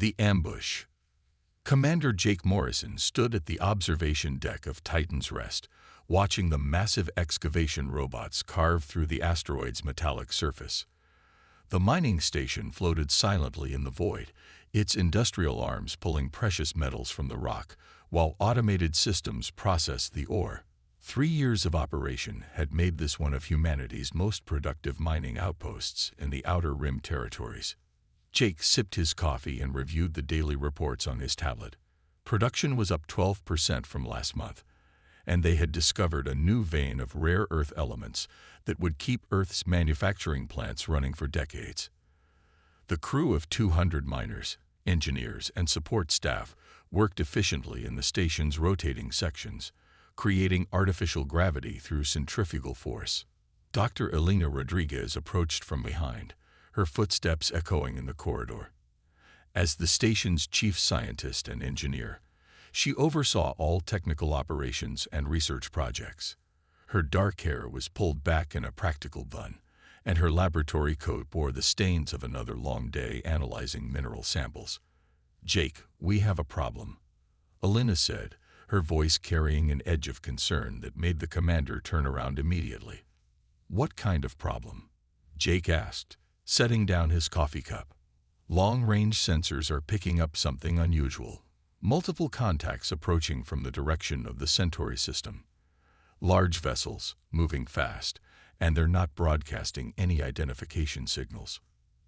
The ambush. Commander Jake Morrison stood at the observation deck of Titan's Rest, watching the massive excavation robots carve through the asteroid's metallic surface. The mining station floated silently in the void, its industrial arms pulling precious metals from the rock, while automated systems processed the ore. 3 years of operation had made this one of humanity's most productive mining outposts in the Outer Rim territories. Jake sipped his coffee and reviewed the daily reports on his tablet. Production was up 12% from last month, and they had discovered a new vein of rare earth elements that would keep Earth's manufacturing plants running for decades. The crew of 200 miners, engineers, and support staff worked efficiently in the station's rotating sections, creating artificial gravity through centrifugal force. Dr. Elena Rodriguez approached from behind, her footsteps echoing in the corridor. As the station's chief scientist and engineer, she oversaw all technical operations and research projects. Her dark hair was pulled back in a practical bun, and her laboratory coat bore the stains of another long day analyzing mineral samples. "Jake, we have a problem," Elena said, her voice carrying an edge of concern that made the commander turn around immediately. "What kind of problem?" Jake asked, setting down his coffee cup. "Long-range sensors are picking up something unusual. Multiple contacts approaching from the direction of the Centauri system. Large vessels, moving fast, and they're not broadcasting any identification signals."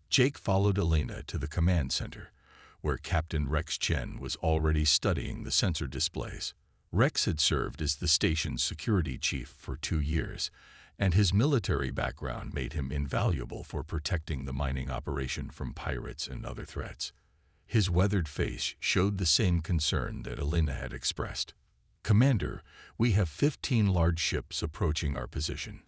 Jake followed Elena to the command center, where Captain Rex Chen was already studying the sensor displays. Rex had served as the station's security chief for 2 years, and his military background made him invaluable for protecting the mining operation from pirates and other threats. His weathered face showed the same concern that Elena had expressed. "Commander, we have 15 large ships approaching our position.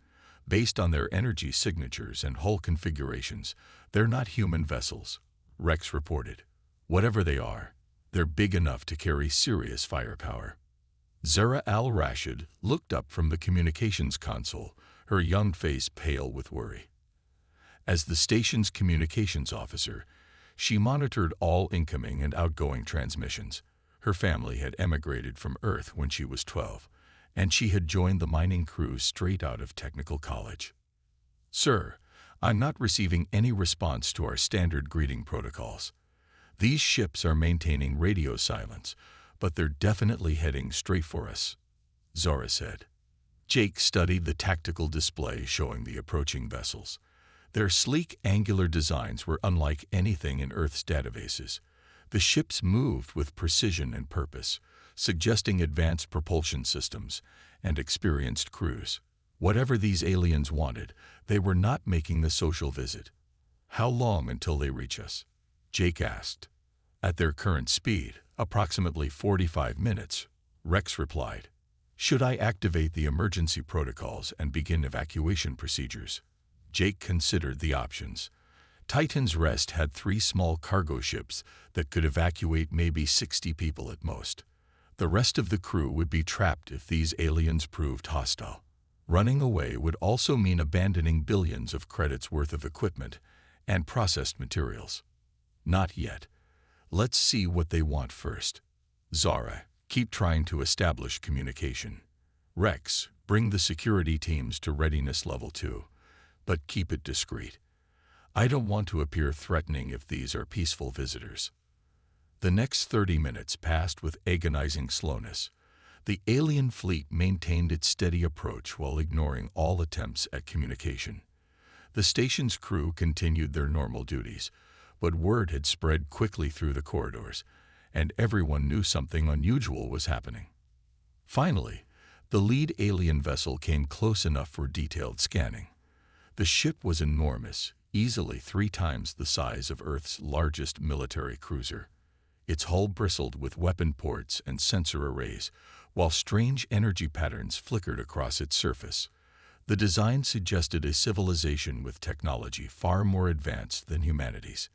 Based on their energy signatures and hull configurations, they're not human vessels," Rex reported. "Whatever they are, they're big enough to carry serious firepower." Zara al-Rashid looked up from the communications console, her young face pale with worry. As the station's communications officer, she monitored all incoming and outgoing transmissions. Her family had emigrated from Earth when she was 12, and she had joined the mining crew straight out of technical college. "Sir, I'm not receiving any response to our standard greeting protocols. These ships are maintaining radio silence, but they're definitely heading straight for us," Zora said. Jake studied the tactical display showing the approaching vessels. Their sleek, angular designs were unlike anything in Earth's databases. The ships moved with precision and purpose, suggesting advanced propulsion systems and experienced crews. Whatever these aliens wanted, they were not making the social visit. "How long until they reach us?" Jake asked. "At their current speed, approximately 45 minutes, Rex replied. "Should I activate the emergency protocols and begin evacuation procedures?" Jake considered the options. Titan's Rest had 3 small cargo ships that could evacuate maybe 60 people at most. The rest of the crew would be trapped if these aliens proved hostile. Running away would also mean abandoning billions of credits worth of equipment and processed materials. "Not yet. Let's see what they want first. Zara, keep trying to establish communication. Rex, bring the security teams to readiness level 2, but keep it discreet. I don't want to appear threatening if these are peaceful visitors." The next 30 minutes passed with agonizing slowness. The alien fleet maintained its steady approach while ignoring all attempts at communication. The station's crew continued their normal duties, but word had spread quickly through the corridors, and everyone knew something unusual was happening. Finally, the lead alien vessel came close enough for detailed scanning. The ship was enormous, easily 3 times the size of Earth's largest military cruiser. Its hull bristled with weapon ports and sensor arrays, while strange energy patterns flickered across its surface. The design suggested a civilization with technology far more advanced than humanity's.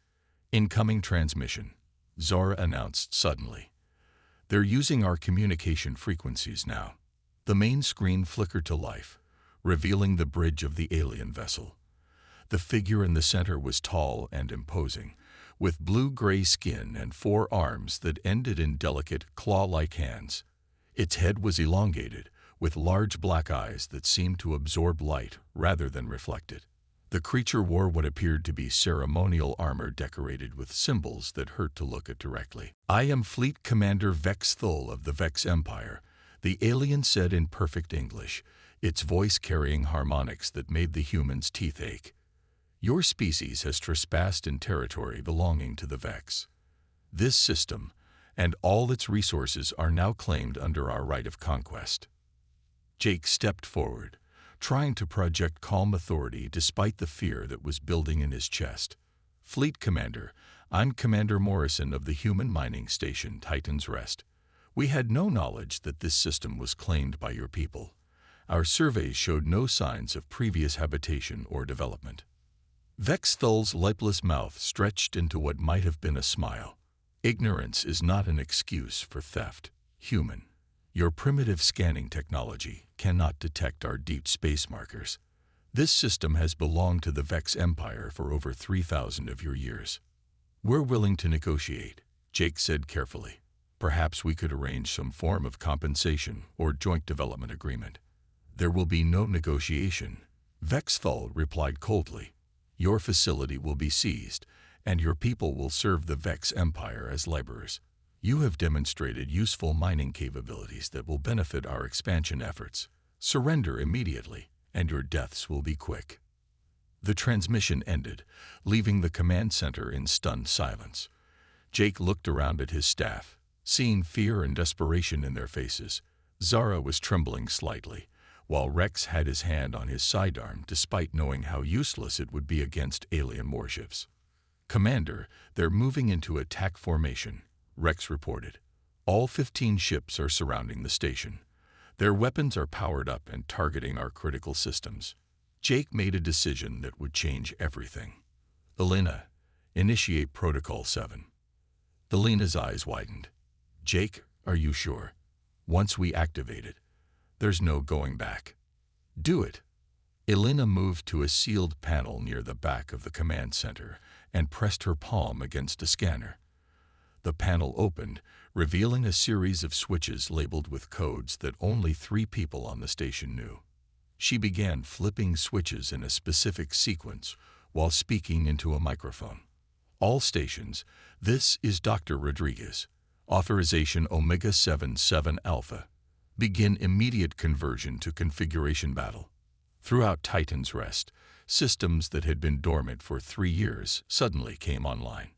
"Incoming transmission," Zora announced suddenly. "They're using our communication frequencies now." The main screen flickered to life, revealing the bridge of the alien vessel. The figure in the center was tall and imposing, with blue-gray skin and 4 arms that ended in delicate, claw-like hands. Its head was elongated, with large black eyes that seemed to absorb light rather than reflect it. The creature wore what appeared to be ceremonial armor decorated with symbols that hurt to look at directly. "I am Fleet Commander Vex Thul of the Vex Empire," the alien said in perfect English, its voice carrying harmonics that made the humans' teeth ache. "Your species has trespassed in territory belonging to the Vex. This system and all its resources are now claimed under our right of conquest." Jake stepped forward, trying to project calm authority despite the fear that was building in his chest. "Fleet Commander, I'm Commander Morrison of the human mining station Titan's Rest. We had no knowledge that this system was claimed by your people. Our surveys showed no signs of previous habitation or development." Vex Thul's lipless mouth stretched into what might have been a smile. "Ignorance is not an excuse for theft, human. Your primitive scanning technology cannot detect our deep space markers. This system has belonged to the Vex Empire for over 3,000 of your years." "We're willing to negotiate," Jake said carefully. "Perhaps we could arrange some form of compensation or joint development agreement." "There will be no negotiation," Vex Thul replied coldly. "Your facility will be seized, and your people will serve the Vex Empire as laborers. You have demonstrated useful mining capabilities that will benefit our expansion efforts. Surrender immediately, and your deaths will be quick." The transmission ended, leaving the command center in stunned silence. Jake looked around at his staff, seeing fear and desperation in their faces. Zara was trembling slightly, while Rex had his hand on his sidearm despite knowing how useless it would be against alien warships. "Commander, they're moving into attack formation," Rex reported. "All 15 ships are surrounding the station. Their weapons are powered up and targeting our critical systems." Jake made a decision that would change everything. "Elena, initiate Protocol 7. Elena's eyes widened. "Jake, are you sure? Once we activate it, there's no going back." "Do it." Elena moved to a sealed panel near the back of the command center and pressed her palm against a scanner. The panel opened, revealing a series of switches labeled with codes that only 3 people on the station knew. She began flipping switches in a specific sequence while speaking into a microphone. "All stations, this is Dr. Rodriguez. Authorization Omega 77 Alpha. Begin immediate conversion to configuration battle." Throughout Titan's Rest, systems that had been dormant for 3 years suddenly came online.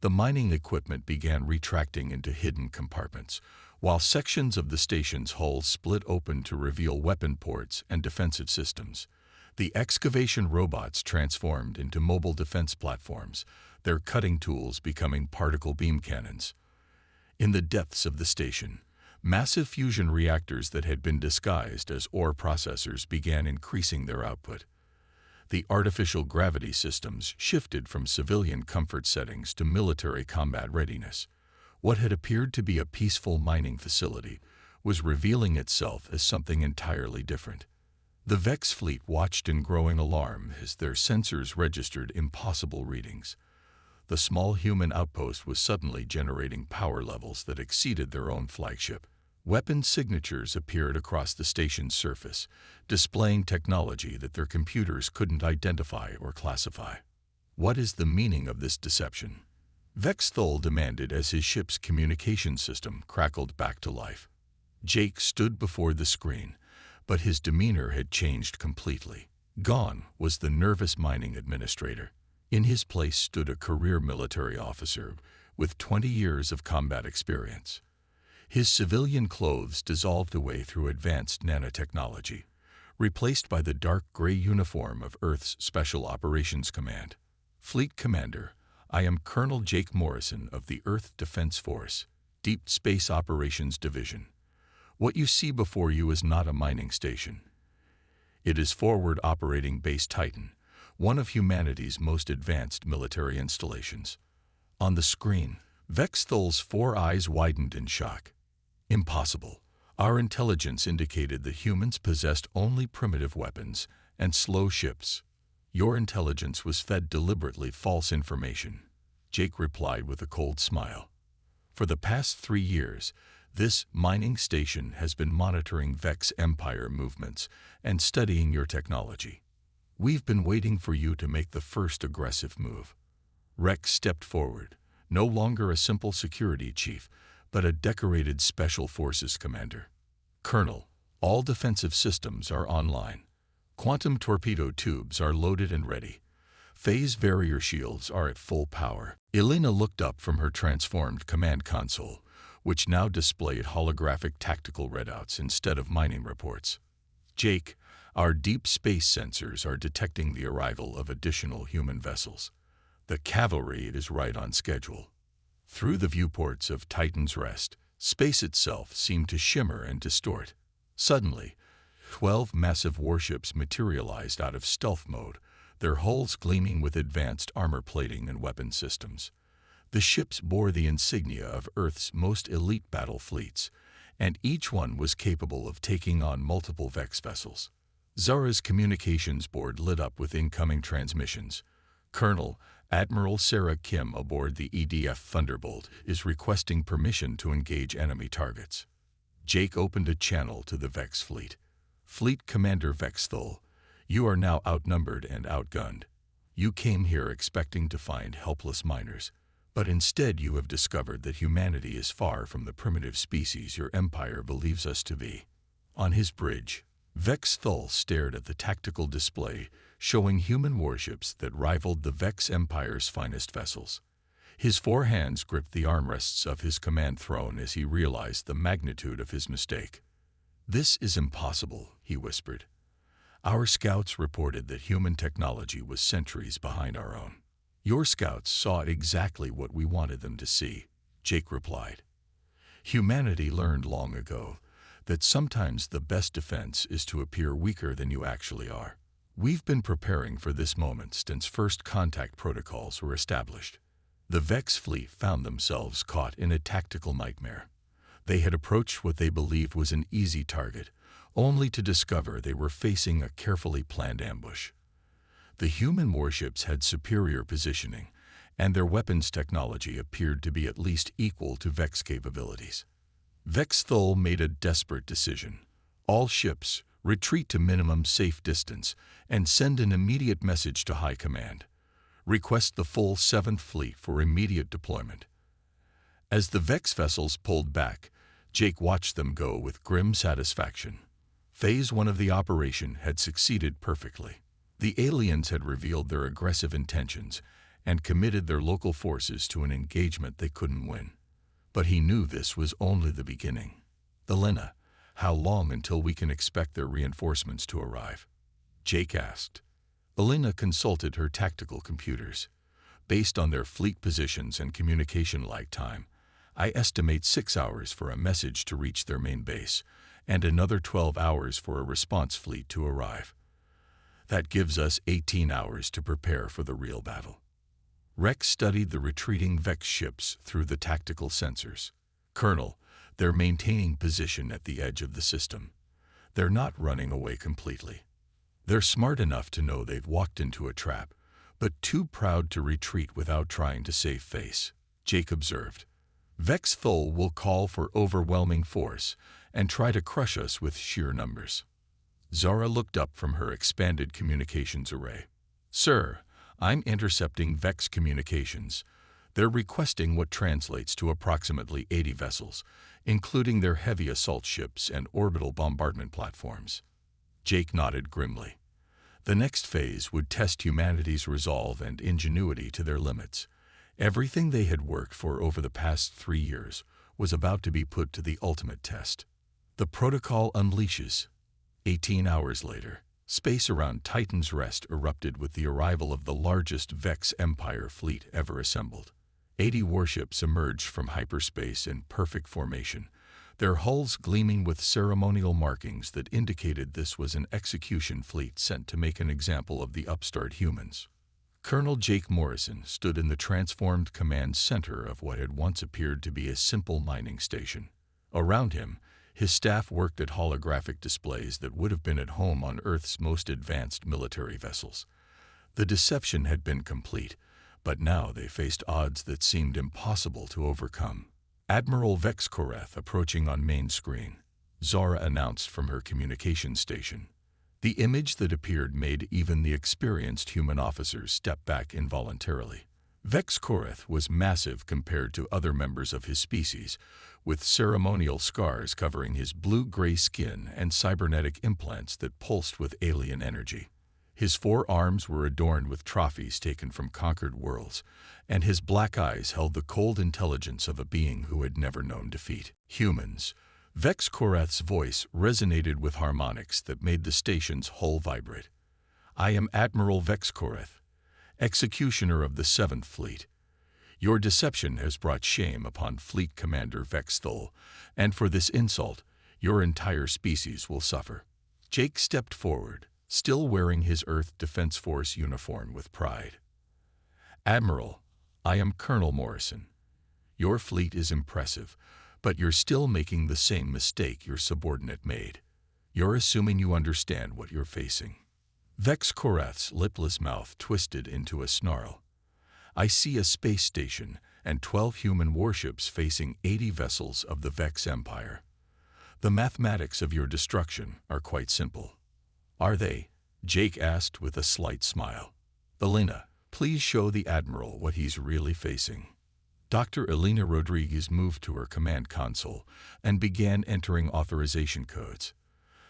The mining equipment began retracting into hidden compartments, while sections of the station's hull split open to reveal weapon ports and defensive systems. The excavation robots transformed into mobile defense platforms, their cutting tools becoming particle beam cannons. In the depths of the station, massive fusion reactors that had been disguised as ore processors began increasing their output. The artificial gravity systems shifted from civilian comfort settings to military combat readiness. What had appeared to be a peaceful mining facility was revealing itself as something entirely different. The Vex fleet watched in growing alarm as their sensors registered impossible readings. The small human outpost was suddenly generating power levels that exceeded their own flagship. Weapon signatures appeared across the station's surface, displaying technology that their computers couldn't identify or classify. "What is the meaning of this deception?" Vex Thul demanded as his ship's communication system crackled back to life. Jake stood before the screen, but his demeanor had changed completely. Gone was the nervous mining administrator. In his place stood a career military officer with 20 years of combat experience. His civilian clothes dissolved away through advanced nanotechnology, replaced by the dark gray uniform of Earth's Special Operations Command. "Fleet Commander, I am Colonel Jake Morrison of the Earth Defense Force, Deep Space Operations Division. What you see before you is not a mining station. It is Forward Operating Base Titan, one of humanity's most advanced military installations." On the screen, Vex Thul's 4 eyes widened in shock. "Impossible. Our intelligence indicated that humans possessed only primitive weapons and slow ships. Your intelligence was fed deliberately false information." Jake replied with a cold smile. For the past 3 years, this mining station has been monitoring Vex Empire movements and studying your technology. We've been waiting for you to make the first aggressive move. Rex stepped forward, no longer a simple security chief, but a decorated Special Forces commander. Colonel, all defensive systems are online. Quantum torpedo tubes are loaded and ready. Phase barrier shields are at full power. Elena looked up from her transformed command console, which now displayed holographic tactical readouts instead of mining reports. Jake, our deep space sensors are detecting the arrival of additional human vessels. The cavalry is right on schedule. Through the viewports of Titan's Rest, space itself seemed to shimmer and distort. Suddenly, 12 massive warships materialized out of stealth mode, their hulls gleaming with advanced armor plating and weapon systems. The ships bore the insignia of Earth's most elite battle fleets, and each one was capable of taking on multiple Vex vessels. Zara's communications board lit up with incoming transmissions. Colonel, Admiral Sarah Kim aboard the EDF Thunderbolt is requesting permission to engage enemy targets. Jake opened a channel to the Vex fleet. Fleet Commander Vex Thul, you are now outnumbered and outgunned. You came here expecting to find helpless miners, but instead you have discovered that humanity is far from the primitive species your empire believes us to be. On his bridge, Vex Thul stared at the tactical display, showing human warships that rivaled the Vex Empire's finest vessels. His 4 hands gripped the armrests of his command throne as he realized the magnitude of his mistake. "This is impossible," he whispered. "Our scouts reported that human technology was centuries behind our own." "Your scouts saw exactly what we wanted them to see," Jake replied. "Humanity learned long ago that sometimes the best defense is to appear weaker than you actually are. We've been preparing for this moment since first contact protocols were established." The Vex fleet found themselves caught in a tactical nightmare. They had approached what they believed was an easy target, only to discover they were facing a carefully planned ambush. The human warships had superior positioning, and their weapons technology appeared to be at least equal to Vex capabilities. Vex Thul made a desperate decision. "All ships, retreat to minimum safe distance and send an immediate message to High Command. Request the full 7th Fleet for immediate deployment." As the Vex vessels pulled back, Jake watched them go with grim satisfaction. Phase 1 of the operation had succeeded perfectly. The aliens had revealed their aggressive intentions and committed their local forces to an engagement they couldn't win. But he knew this was only the beginning. "Elena, how long until we can expect their reinforcements to arrive?" Jake asked. Elena consulted her tactical computers. "Based on their fleet positions and communication lag time, I estimate 6 hours for a message to reach their main base, and another 12 hours for a response fleet to arrive. That gives us 18 hours to prepare for the real battle." Rex studied the retreating Vex ships through the tactical sensors. "Colonel, they're maintaining position at the edge of the system. They're not running away completely. They're smart enough to know they've walked into a trap, but too proud to retreat without trying to save face," Jake observed. "Vex Thul will call for overwhelming force and try to crush us with sheer numbers." Zara looked up from her expanded communications array. "Sir, I'm intercepting Vex communications. They're requesting what translates to approximately 80 vessels, including their heavy assault ships and orbital bombardment platforms." Jake nodded grimly. The next phase would test humanity's resolve and ingenuity to their limits. Everything they had worked for over the past 3 years was about to be put to the ultimate test. The protocol unleashes. 18 hours later, space around Titan's Rest erupted with the arrival of the largest Vex Empire fleet ever assembled. 80 warships emerged from hyperspace in perfect formation, their hulls gleaming with ceremonial markings that indicated this was an execution fleet sent to make an example of the upstart humans. Colonel Jake Morrison stood in the transformed command center of what had once appeared to be a simple mining station. Around him, his staff worked at holographic displays that would have been at home on Earth's most advanced military vessels. The deception had been complete, But now they faced odds that seemed impossible to overcome. Admiral Vex Koreth approaching on main screen, Zara announced from her communications station. The image that appeared made even the experienced human officers step back involuntarily. Vex Koreth was massive compared to other members of his species, with ceremonial scars covering his blue-gray skin and cybernetic implants that pulsed with alien energy. His 4 arms were adorned with trophies taken from conquered worlds, and his black eyes held the cold intelligence of a being who had never known defeat. Humans. Vex Koreth's voice resonated with harmonics that made the station's hull vibrate. I am Admiral Vex Koreth, executioner of the 7th Fleet. Your deception has brought shame upon Fleet Commander Vex Thol, and for this insult, your entire species will suffer. Jake stepped forward, still wearing his Earth Defense Force uniform with pride. Admiral, I am Colonel Morrison. Your fleet is impressive, but you're still making the same mistake your subordinate made. You're assuming you understand what you're facing. Vex Koreth's lipless mouth twisted into a snarl. I see a space station and 12 human warships facing 80 vessels of the Vex Empire. The mathematics of your destruction are quite simple. Are they? Jake asked with a slight smile. Elena, please show the Admiral what he's really facing. Dr. Elena Rodriguez moved to her command console and began entering authorization codes.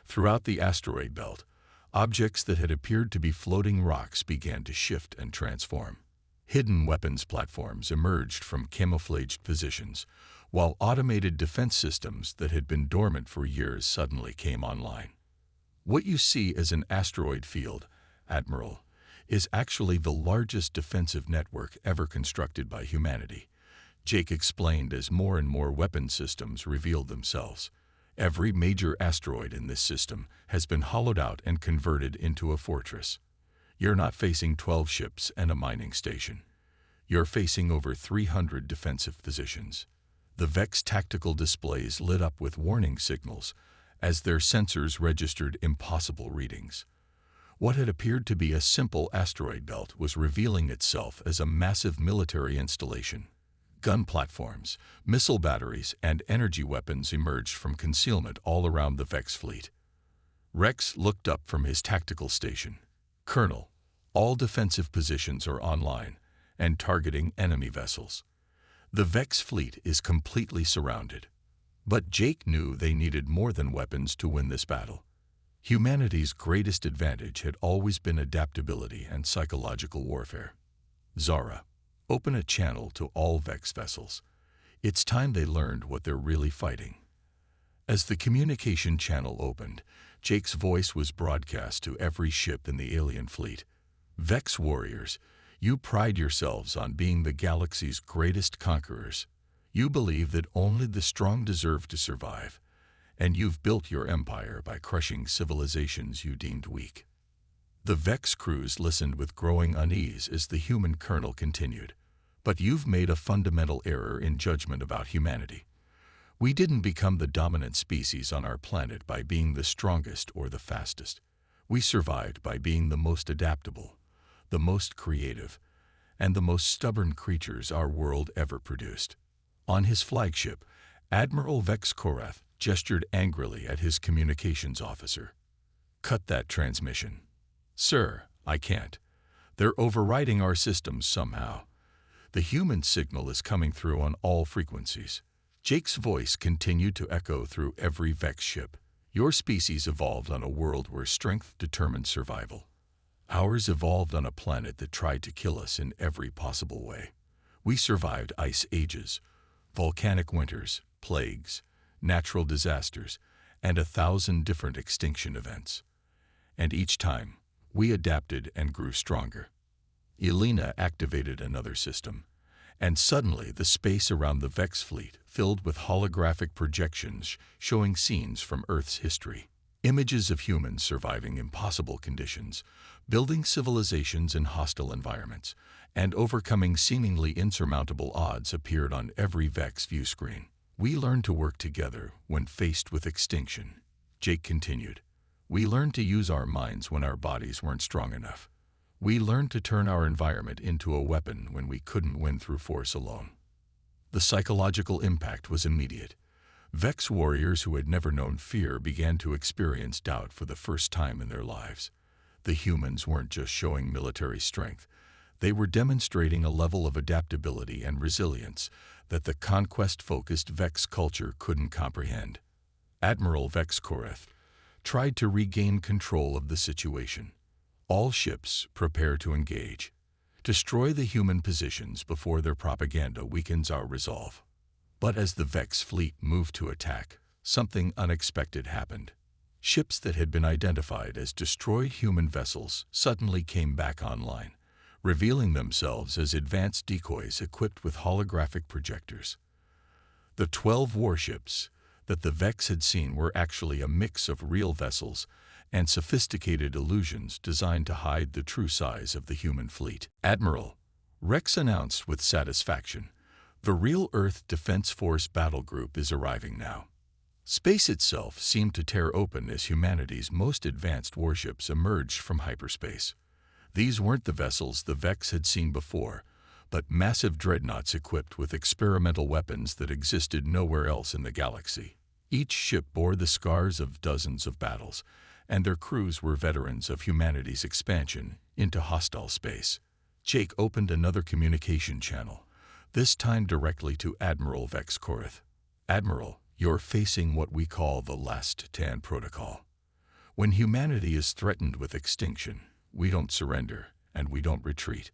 Throughout the asteroid belt, objects that had appeared to be floating rocks began to shift and transform. Hidden weapons platforms emerged from camouflaged positions, while automated defense systems that had been dormant for years suddenly came online. What you see as an asteroid field, Admiral, is actually the largest defensive network ever constructed by humanity, Jake explained as more and more weapon systems revealed themselves. Every major asteroid in this system has been hollowed out and converted into a fortress. You're not facing 12 ships and a mining station. You're facing over 300 defensive positions. The Vex tactical displays lit up with warning signals as their sensors registered impossible readings. What had appeared to be a simple asteroid belt was revealing itself as a massive military installation. Gun platforms, missile batteries, and energy weapons emerged from concealment all around the Vex fleet. Rex looked up from his tactical station. Colonel, all defensive positions are online and targeting enemy vessels. The Vex fleet is completely surrounded. But Jake knew they needed more than weapons to win this battle. Humanity's greatest advantage had always been adaptability and psychological warfare. Zara, open a channel to all Vex vessels. It's time they learned what they're really fighting. As the communication channel opened, Jake's voice was broadcast to every ship in the alien fleet. Vex warriors, you pride yourselves on being the galaxy's greatest conquerors. You believe that only the strong deserve to survive, and you've built your empire by crushing civilizations you deemed weak. The Vex crews listened with growing unease as the human colonel continued. But you've made a fundamental error in judgment about humanity. We didn't become the dominant species on our planet by being the strongest or the fastest. We survived by being the most adaptable, the most creative, and the most stubborn creatures our world ever produced. On his flagship, Admiral Vex Koreth gestured angrily at his communications officer. Cut that transmission. Sir, I can't. They're overriding our systems somehow. The human signal is coming through on all frequencies. Jake's voice continued to echo through every Vex ship. Your species evolved on a world where strength determined survival. Ours evolved on a planet that tried to kill us in every possible way. We survived ice ages, volcanic winters, plagues, natural disasters, and 1,000 different extinction events. And each time, we adapted and grew stronger. Elena activated another system, and suddenly the space around the Vex fleet filled with holographic projections showing scenes from Earth's history. Images of humans surviving impossible conditions, building civilizations in hostile environments, and overcoming seemingly insurmountable odds appeared on every Vex view screen. We learned to work together when faced with extinction, Jake continued. We learned to use our minds when our bodies weren't strong enough. We learned to turn our environment into a weapon when we couldn't win through force alone. The psychological impact was immediate. Vex warriors who had never known fear began to experience doubt for the first time in their lives. The humans weren't just showing military strength. They were demonstrating a level of adaptability and resilience that the conquest-focused Vex culture couldn't comprehend. Admiral Vex Korath tried to regain control of the situation. All ships prepare to engage. Destroy the human positions before their propaganda weakens our resolve. But as the Vex fleet moved to attack, something unexpected happened. Ships that had been identified as destroyed human vessels suddenly came back online, revealing themselves as advanced decoys equipped with holographic projectors. The 12 warships that the Vex had seen were actually a mix of real vessels and sophisticated illusions designed to hide the true size of the human fleet. Admiral Rex announced with satisfaction, "The real Earth Defense Force battle group is arriving now." Space itself seemed to tear open as humanity's most advanced warships emerged from hyperspace. These weren't the vessels the Vex had seen before, but massive dreadnoughts equipped with experimental weapons that existed nowhere else in the galaxy. Each ship bore the scars of dozens of battles, and their crews were veterans of humanity's expansion into hostile space. Jake opened another communication channel, this time directly to Admiral Vex Korath. "Admiral, you're facing what we call the Last Stand Protocol. When humanity is threatened with extinction, we don't surrender and we don't retreat.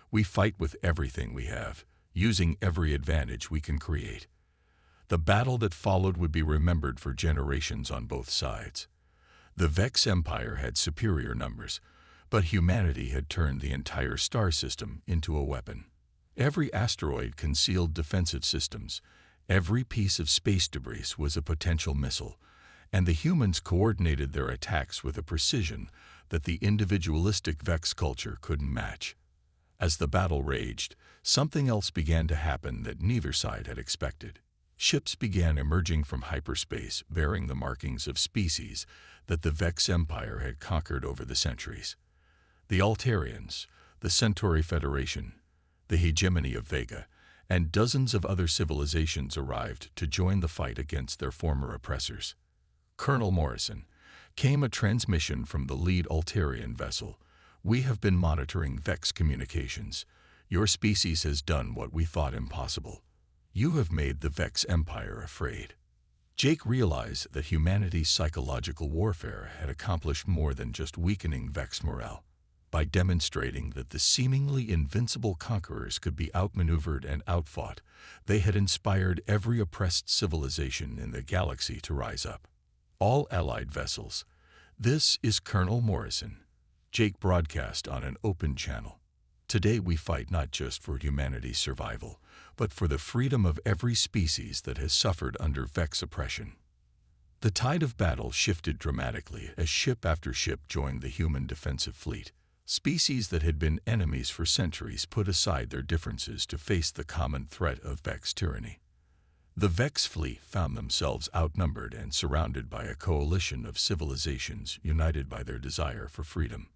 We fight with everything we have, using every advantage we can create." The battle that followed would be remembered for generations on both sides. The Vex Empire had superior numbers, but humanity had turned the entire star system into a weapon. Every asteroid concealed defensive systems. Every piece of space debris was a potential missile, and the humans coordinated their attacks with a precision that the individualistic Vex culture couldn't match. As the battle raged, something else began to happen that neither side had expected. Ships began emerging from hyperspace bearing the markings of species that the Vex Empire had conquered over the centuries. The Altarians, the Centauri Federation, the hegemony of Vega, and dozens of other civilizations arrived to join the fight against their former oppressors. Colonel Morrison, came a transmission from the lead Altarian vessel. "We have been monitoring Vex communications. Your species has done what we thought impossible. You have made the Vex Empire afraid." Jake realized that humanity's psychological warfare had accomplished more than just weakening Vex morale. By demonstrating that the seemingly invincible conquerors could be outmaneuvered and outfought, they had inspired every oppressed civilization in the galaxy to rise up. "All allied vessels, this is Colonel Morrison," Jake broadcast on an open channel. "Today we fight not just for humanity's survival, but for the freedom of every species that has suffered under Vex oppression." The tide of battle shifted dramatically as ship after ship joined the human defensive fleet. Species that had been enemies for centuries put aside their differences to face the common threat of Vex tyranny. The Vex fleet found themselves outnumbered and surrounded by a coalition of civilizations united by their desire for freedom.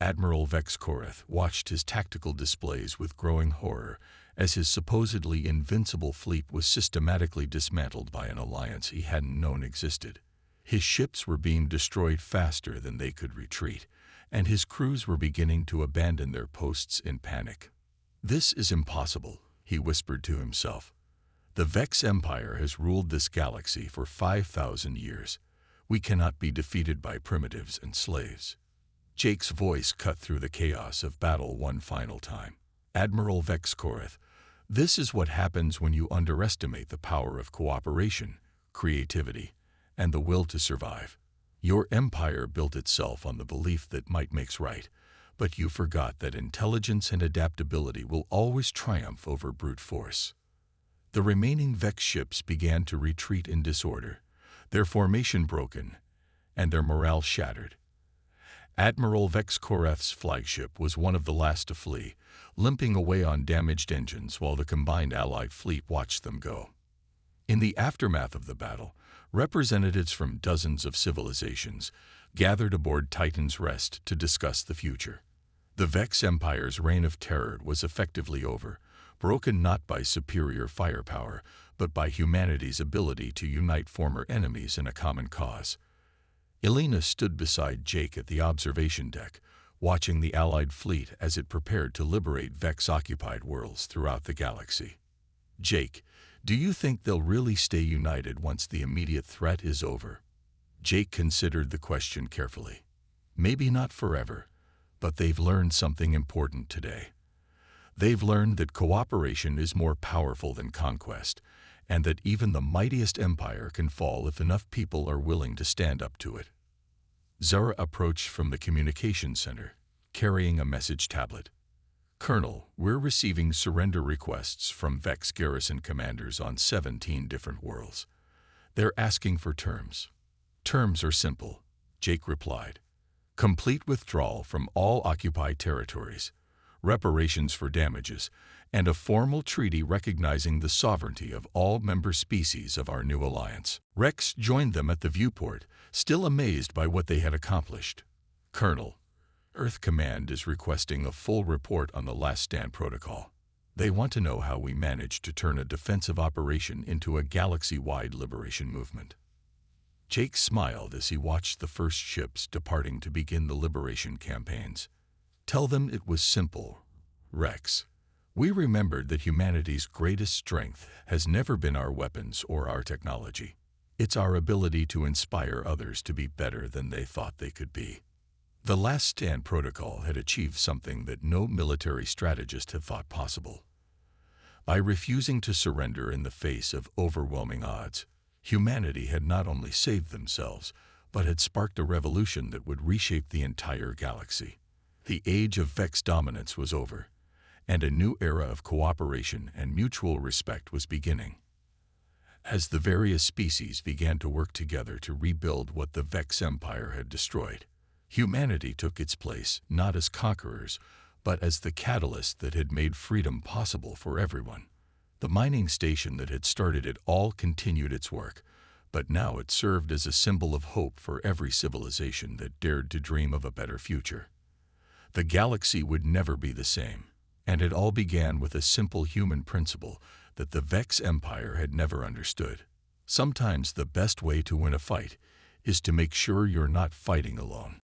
Admiral Vex Korath watched his tactical displays with growing horror as his supposedly invincible fleet was systematically dismantled by an alliance he hadn't known existed. His ships were being destroyed faster than they could retreat, and his crews were beginning to abandon their posts in panic. "This is impossible," he whispered to himself. "The Vex Empire has ruled this galaxy for 5,000 years. We cannot be defeated by primitives and slaves." Jake's voice cut through the chaos of battle one final time. "Admiral Vex Korath, this is what happens when you underestimate the power of cooperation, creativity, and the will to survive. Your empire built itself on the belief that might makes right, but you forgot that intelligence and adaptability will always triumph over brute force." The remaining Vex ships began to retreat in disorder, their formation broken, and their morale shattered. Admiral Vex Korath's flagship was one of the last to flee, limping away on damaged engines while the combined Allied fleet watched them go. In the aftermath of the battle, representatives from dozens of civilizations gathered aboard Titan's Rest to discuss the future. The Vex Empire's reign of terror was effectively over, broken not by superior firepower, but by humanity's ability to unite former enemies in a common cause. Elena stood beside Jake at the observation deck, watching the Allied fleet as it prepared to liberate Vex-occupied worlds throughout the galaxy. "Jake, do you think they'll really stay united once the immediate threat is over?" Jake considered the question carefully. "Maybe not forever, but they've learned something important today. They've learned that cooperation is more powerful than conquest, and that even the mightiest empire can fall if enough people are willing to stand up to it." Zara approached from the communications center, carrying a message tablet. "Colonel, we're receiving surrender requests from Vex garrison commanders on 17 different worlds. They're asking for terms." "Terms are simple," Jake replied. "Complete withdrawal from all occupied territories, reparations for damages, and a formal treaty recognizing the sovereignty of all member species of our new alliance." Rex joined them at the viewport, still amazed by what they had accomplished. "Colonel, Earth Command is requesting a full report on the Last Stand protocol. They want to know how we managed to turn a defensive operation into a galaxy-wide liberation movement." Jake smiled as he watched the first ships departing to begin the liberation campaigns. "Tell them it was simple, Rex. We remembered that humanity's greatest strength has never been our weapons or our technology. It's our ability to inspire others to be better than they thought they could be." The Last Stand protocol had achieved something that no military strategist had thought possible. By refusing to surrender in the face of overwhelming odds, humanity had not only saved themselves, but had sparked a revolution that would reshape the entire galaxy. The age of Vex dominance was over, and a new era of cooperation and mutual respect was beginning. As the various species began to work together to rebuild what the Vex Empire had destroyed, humanity took its place not as conquerors, but as the catalyst that had made freedom possible for everyone. The mining station that had started it all continued its work, but now it served as a symbol of hope for every civilization that dared to dream of a better future. The galaxy would never be the same, and it all began with a simple human principle that the Vex Empire had never understood. Sometimes the best way to win a fight is to make sure you're not fighting alone.